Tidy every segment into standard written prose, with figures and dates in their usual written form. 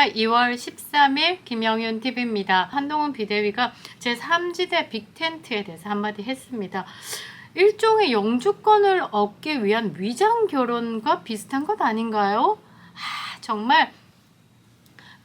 안녕하십니까. 2월 13일 김영윤 TV입니다. 한동훈 비대위가 제3지대 빅텐트에 대해서 한마디 했습니다. 일종의 영주권을 얻기 위한 위장 결혼과 비슷한 것 아닌가요? 정말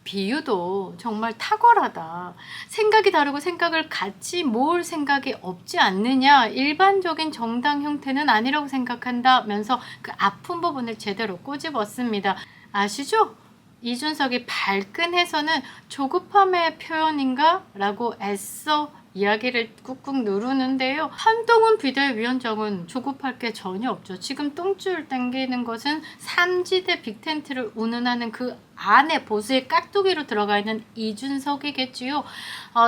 비유도 정말 탁월하다. 생각이 다르고 생각을 같이 모을 생각이 없지 않느냐. 일반적인 정당 형태는 아니라고 생각한다면서 그 아픈 부분을 제대로 꼬집었습니다. 아시죠? 이준석이 발끈해서는 조급함의 표현인가? 라고 애써 이야기를 꾹꾹 누르는데요. 한동훈 비대위원장은 조급할 게 전혀 없죠. 지금 똥줄 땡기는 것은 3지대 빅텐트를 운운하는 그 안에 보수의 깍두기로 들어가 있는 이준석이겠지요.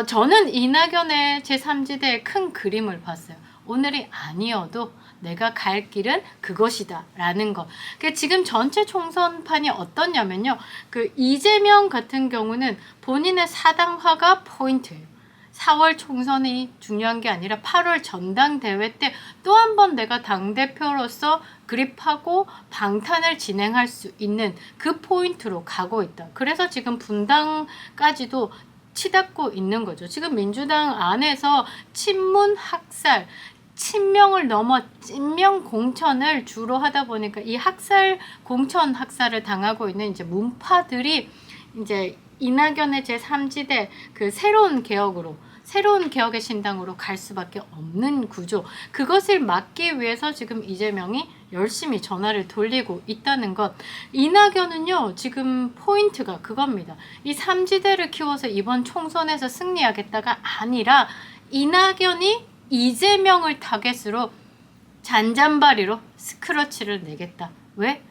저는 이낙연의 제3지대의 큰 그림을 봤어요. 오늘이 아니어도 내가 갈 길은 그것이다 라는 것. 지금 전체 총선판이 어떻냐면요. 그 이재명 같은 경우는 본인의 사당화가 포인트예요. 4월 총선이 중요한 게 아니라 8월 전당대회 때 또 한 번 내가 당대표로서 그립하고 방탄을 진행할 수 있는 그 포인트로 가고 있다. 그래서 지금 분당까지도 치닫고 있는 거죠. 지금 민주당 안에서 친문 학살, 친명을 넘어 찐명 공천을 주로 하다 보니까 이 학살, 공천 학살을 당하고 있는 이제 문파들이 이제 이낙연의 제3지대 그 새로운 개혁의 신당으로 갈 수밖에 없는 구조. 그것을 막기 위해서 지금 이재명이 열심히 전화를 돌리고 있다는 것. 이낙연은요, 지금 포인트가 그겁니다. 이 3지대를 키워서 이번 총선에서 승리하겠다가 아니라 이낙연이 이재명을 타겟으로 잔잔바리로 스크러치를 내겠다. 왜?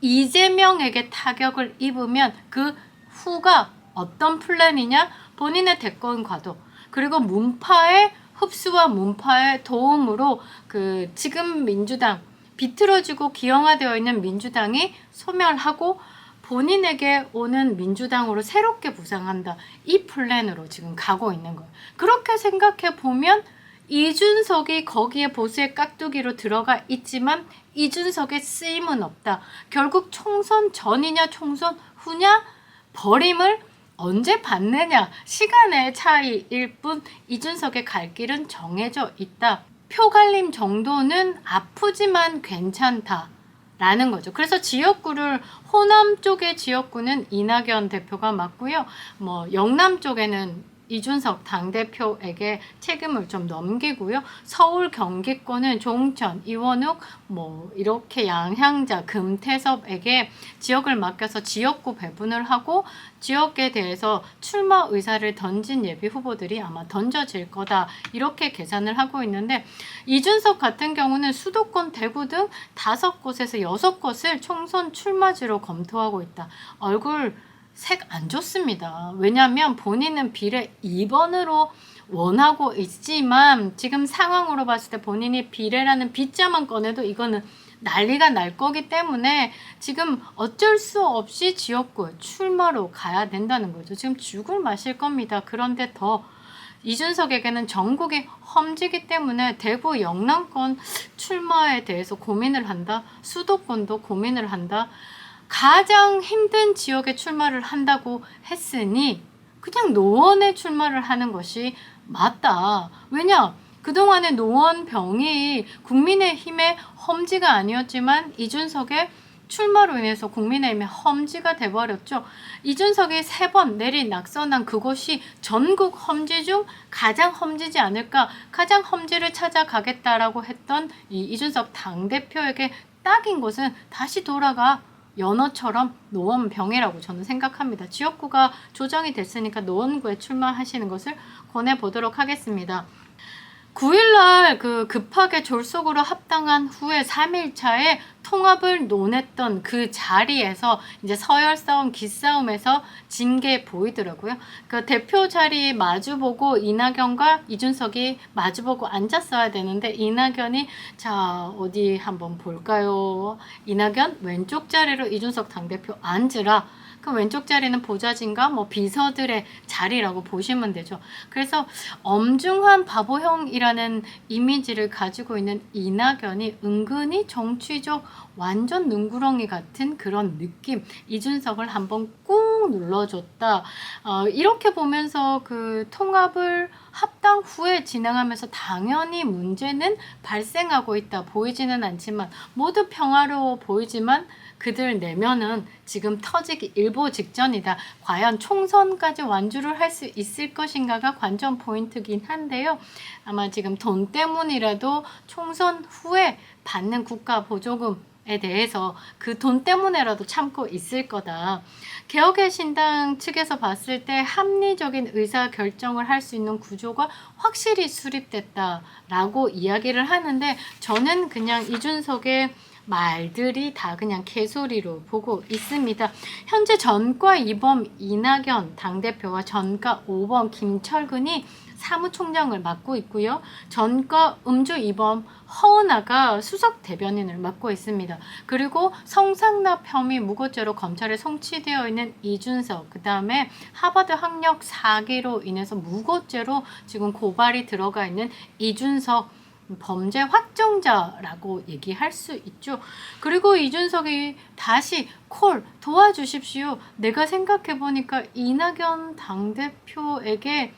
이재명에게 타격을 입으면 그 후가 어떤 플랜이냐? 본인의 대권 과도, 그리고 문파의 흡수와 문파의 도움으로 그 지금 민주당 비틀어지고 기형화되어 있는 민주당이 소멸하고 본인에게 오는 민주당으로 새롭게 부상한다. 이 플랜으로 지금 가고 있는 거예요. 그렇게 생각해 보면 이준석이 거기에 보수의 깍두기로 들어가 있지만 이준석의 쓰임은 없다. 결국 총선 전이냐 총선 후냐 버림을 언제 받느냐 시간의 차이일 뿐 이준석의 갈 길은 정해져 있다. 표갈림 정도는 아프지만 괜찮다 라는 거죠. 그래서 지역구를 호남 쪽의 지역구는 이낙연 대표가 맡고요. 영남 쪽에는 이준석 당대표에게 책임을 좀 넘기고요. 서울 경기권은 종천, 이원욱 이렇게 양향자, 금태섭에게 지역을 맡겨서 지역구 배분을 하고 지역에 대해서 출마 의사를 던진 예비 후보들이 아마 던져질 거다. 이렇게 계산을 하고 있는데 이준석 같은 경우는 수도권 대구 등 5곳에서 6곳을 총선 출마지로 검토하고 있다. 얼굴 색 안 좋습니다. 왜냐하면 본인은 비례 2번으로 원하고 있지만 지금 상황으로 봤을 때 본인이 비례라는 빗자만 꺼내도 이거는 난리가 날 거기 때문에 지금 어쩔 수 없이 지역구 출마로 가야 된다는 거죠. 지금 죽을 마실 겁니다. 그런데 더 이준석에게는 전국이 험지기 때문에 대구 영남권 출마에 대해서 고민을 한다. 수도권도 고민을 한다. 가장 힘든 지역에 출마를 한다고 했으니 그냥 노원에 출마를 하는 것이 맞다. 왜냐? 그동안의 노원병이 국민의힘의 험지가 아니었지만 이준석의 출마로 인해서 국민의힘의 험지가 돼버렸죠. 이준석이 3번 내리 낙선한 그곳이 전국 험지 중 가장 험지지 않을까. 가장 험지를 찾아가겠다라고 했던 이 이준석 당대표에게 딱인 것은 다시 돌아가 연어처럼 노원병이라고 저는 생각합니다. 지역구가 조정이 됐으니까 노원구에 출마하시는 것을 권해보도록 하겠습니다. 9일날 급하게 졸속으로 합당한 후에 3일차에 통합을 논했던 그 자리에서 이제 서열 싸움, 기싸움에서 진 게 보이더라고요. 그 대표 자리 마주보고 이낙연과 이준석이 마주보고 앉았어야 되는데 이낙연이 자 어디 한번 볼까요? 이낙연 왼쪽 자리로 이준석 당대표 앉으라. 그 왼쪽 자리는 보좌진과 비서들의 자리라고 보시면 되죠. 그래서 엄중한 바보형이라는 이미지를 가지고 있는 이낙연이 은근히 정치적 완전 눈구렁이 같은 그런 느낌. 이준석을 한번 꾹 꾹 눌러줬다. 이렇게 보면서 그 통합을 합당 후에 진행하면서 당연히 문제는 발생하고 있다. 보이지는 않지만 모두 평화로워 보이지만 그들 내면은 지금 터지기 일보 직전이다. 과연 총선까지 완주를 할 수 있을 것인가가 관전 포인트긴 한데요. 아마 지금 돈 때문이라도 총선 후에 받는 국가 보조금에 대해서 그 돈 때문에라도 참고 있을 거다. 개혁의 신당 측에서 봤을 때 합리적인 의사 결정을 할 수 있는 구조가 확실히 수립됐다라고 이야기를 하는데 저는 그냥 이준석의 말들이 다 그냥 개소리로 보고 있습니다. 현재 전과 2범 이낙연 당대표와 전과 5범 김철근이 사무총장을 맡고 있고요. 전과 음주 2범 허은하가 수석 대변인을 맡고 있습니다. 그리고 성상납 혐의 무고죄로 검찰에 송치되어 있는 이준석, 그 다음에 하버드 학력 사기로 인해서 무고죄로 지금 고발이 들어가 있는 이준석 범죄 확정자라고 얘기할 수 있죠. 그리고 이준석이 다시 콜 도와주십시오. 내가 생각해보니까 이낙연 당대표에게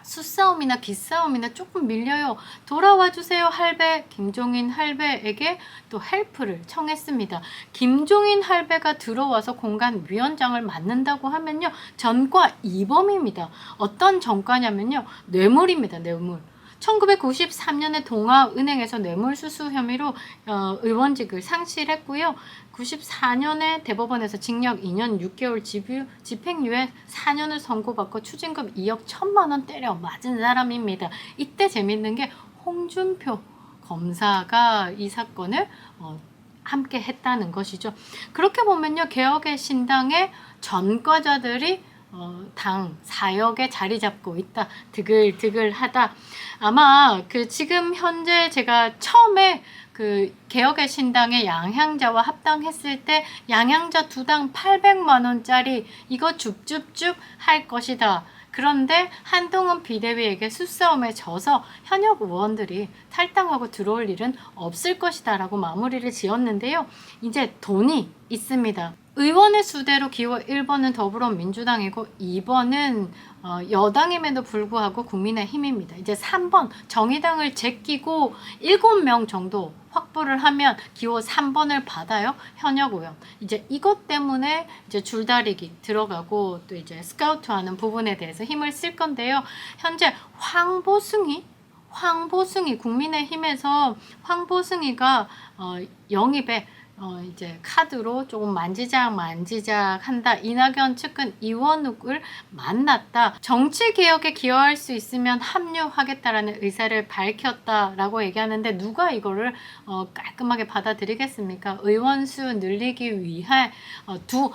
수싸움이나 기싸움이나 조금 밀려요. 돌아와주세요 할배. 김종인 할배에게 또 헬프를 청했습니다. 김종인 할배가 들어와서 공간위원장을 맡는다고 하면요. 전과 2범입니다. 어떤 전과냐면요. 뇌물입니다. 뇌물. 1993년에 동아은행에서 뇌물수수 혐의로 의원직을 상실했고요. 94년에 대법원에서 징역 2년 6개월 집행유예 4년을 선고받고 추징금 2억 1천만 원 때려 맞은 사람입니다. 이때 재밌는 게 홍준표 검사가 이 사건을 함께 했다는 것이죠. 그렇게 보면요. 개혁의 신당의 전과자들이 당 사역에 자리 잡고 있다. 드글드글하다. 아마 그 지금 현재 제가 처음에 그 개혁의 신당의 양향자와 합당했을 때 양향자 2당 800만 원짜리 이거 줍줍줍 할 것이다. 그런데 한동훈 비대위에게 수싸움에 져서 현역 의원들이 탈당하고 들어올 일은 없을 것이다 라고 마무리를 지었는데요. 이제 돈이 있습니다. 의원의 수대로 기호 1번은 더불어민주당이고 2번은 여당임에도 불구하고 국민의힘입니다. 이제 3번 정의당을 제끼고 7명 정도 확보를 하면 기호 3번을 받아요. 현역 의원. 이제 이것 때문에 이제 줄다리기 들어가고 또 이제 스카우트하는 부분에 대해서 힘을 쓸 건데요. 현재 황보승이 국민의힘에서 황보승이가 영입에 이제 카드로 조금 만지작 한다. 이낙연 측은 이원욱을 만났다. 정치개혁에 기여할 수 있으면 합류하겠다라는 의사를 밝혔다라고 얘기하는데 누가 이거를 깔끔하게 받아들이겠습니까? 의원수 늘리기 위해 두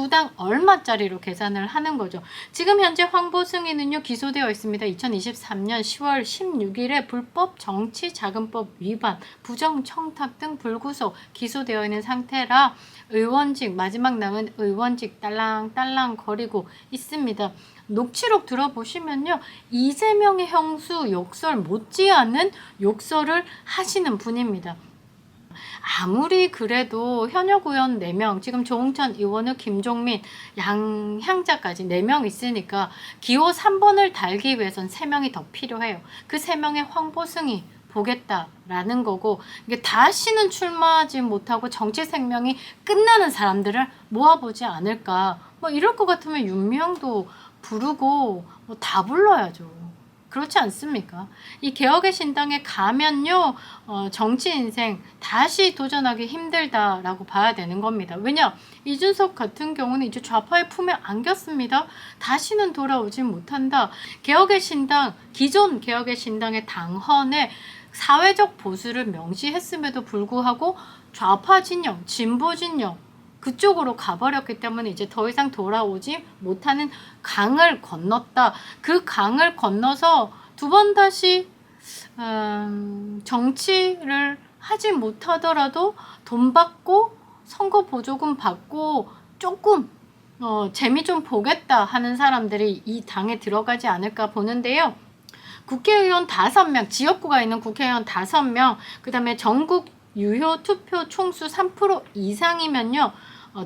당 얼마짜리로 계산을 하는 거죠. 지금 현재 황보승이는요 기소되어 있습니다. 2023년 10월 16일에 불법 정치자금법 위반, 부정청탁 등 불구속 기소되어 있는 상태라 의원직 마지막 남은 의원직 딸랑딸랑 거리고 있습니다. 녹취록 들어보시면요. 이재명의 형수 욕설 못지않은 욕설을 하시는 분입니다. 아무리 그래도 현역 의원 4명, 지금 조홍천, 이원우, 김종민, 양향자까지 4명 있으니까 기호 3번을 달기 위해선 3명이 더 필요해요. 그 3명의 황보승이 보겠다라는 거고 이게 다시는 출마하지 못하고 정치 생명이 끝나는 사람들을 모아보지 않을까. 뭐 이럴 것 같으면 윤미향도 부르고 뭐 다 불러야죠. 그렇지 않습니까? 이 개혁의 신당에 가면요 정치 인생 다시 도전하기 힘들다라고 봐야 되는 겁니다. 왜냐? 이준석 같은 경우는 이제 좌파의 품에 안겼습니다. 다시는 돌아오지 못한다. 개혁의 신당, 기존 개혁의 신당의 당헌에 사회적 보수를 명시했음에도 불구하고 좌파 진영, 진보 진영 그쪽으로 가버렸기 때문에 이제 더 이상 돌아오지 못하는 강을 건넜다. 그 강을 건너서 두 번 다시 정치를 하지 못하더라도 돈 받고 선거 보조금 받고 조금 재미 좀 보겠다 하는 사람들이 이 당에 들어가지 않을까 보는데요. 국회의원 5명, 지역구가 있는 국회의원 5명, 그 다음에 전국 유효 투표 총수 3% 이상이면요.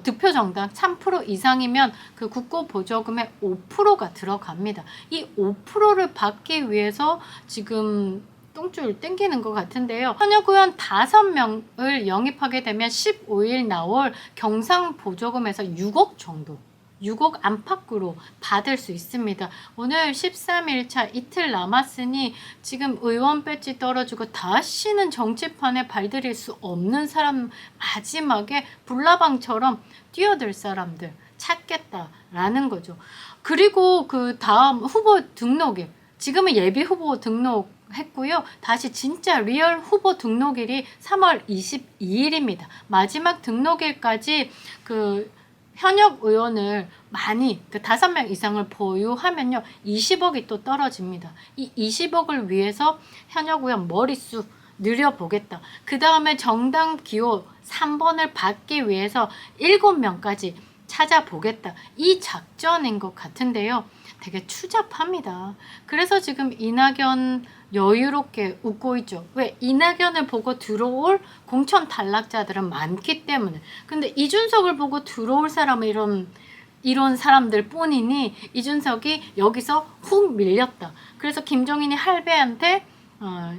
득표 정당 3% 이상이면 그 국고 보조금의 5%가 들어갑니다. 이 5%를 받기 위해서 지금 똥줄 땡기는 것 같은데요. 현역 의원 5명을 영입하게 되면 15일 나올 경상 보조금에서 6억 정도, 6억 안팎으로 받을 수 있습니다. 오늘 13일차 이틀 남았으니 지금 의원 배지 떨어지고 다시는 정치판에 발들일 수 없는 사람, 마지막에 불나방처럼 뛰어들 사람들 찾겠다라는 거죠. 그리고 그 다음 후보 등록일, 지금은 예비 후보 등록했고요. 다시 진짜 리얼 후보 등록일이 3월 22일입니다. 마지막 등록일까지 그 현역 의원을 많이, 그 5명 이상을 보유하면요, 20억이 또 떨어집니다. 이 20억을 위해서 현역 의원 머릿수 늘려보겠다. 그 다음에 정당 기호 3번을 받기 위해서 7명까지 찾아보겠다. 이 작전인 것 같은데요. 되게 추잡합니다. 그래서 지금 이낙연 여유롭게 웃고 있죠. 왜? 이낙연을 보고 들어올 공천 탈락자들은 많기 때문에. 근데 이준석을 보고 들어올 사람은 이런 사람들 뿐이니 이준석이 여기서 훅 밀렸다. 그래서 김종인이 할배한테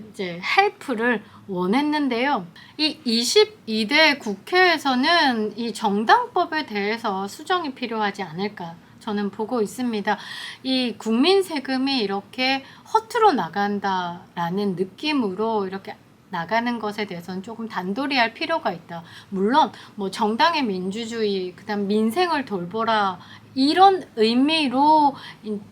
이제 헬프를 원했는데요. 이 22대 국회에서는 이 정당법에 대해서 수정이 필요하지 않을까 저는 보고 있습니다. 이 국민 세금이 이렇게 허투루 나간다라는 느낌으로 이렇게 나가는 것에 대해서는 조금 단도리 할 필요가 있다. 물론 뭐 정당의 민주주의, 그다음 민생을 돌보라, 이런 의미로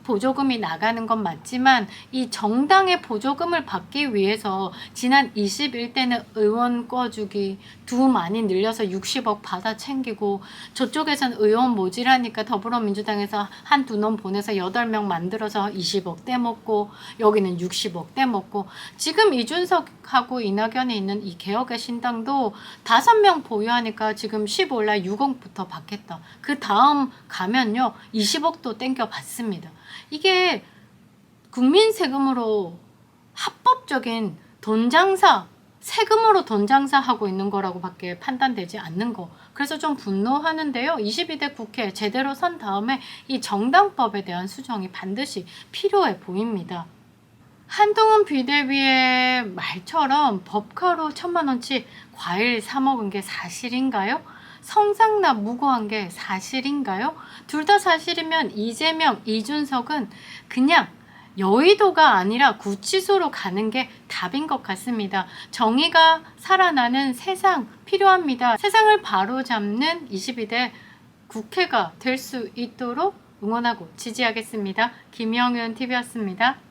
보조금이 나가는 건 맞지만 이 정당의 보조금을 받기 위해서 지난 21대는 의원 꿔주기 두 많이 늘려서 60억 받아 챙기고, 저쪽에선 의원 모질하니까 더불어민주당에서 한두 놈 보내서 8명 만들어서 20억 떼먹고, 여기는 60억 떼먹고, 지금 이준석하고 이낙연이 있는 이 개혁의 신당도 5명 보유하니까 지금 15일날 6억부터 받겠다. 그 다음 가면요 20억도 땡겨 받습니다. 이게 국민 세금으로 합법적인 돈 장사, 세금으로 돈 장사하고 있는 거라고 밖에 판단되지 않는 거. 그래서 좀 분노하는데요. 22대 국회 제대로 선 다음에 이 정당법에 대한 수정이 반드시 필요해 보입니다. 한동훈 비대위의 말처럼 법카로 1,000만 원치 과일 사 먹은 게 사실인가요? 성상납 무고한 게 사실인가요? 둘 다 사실이면 이재명, 이준석은 그냥 여의도가 아니라 구치소로 가는 게 답인 것 같습니다. 정의가 살아나는 세상 필요합니다. 세상을 바로잡는 22대 국회가 될 수 있도록 응원하고 지지하겠습니다. 김영은 TV였습니다.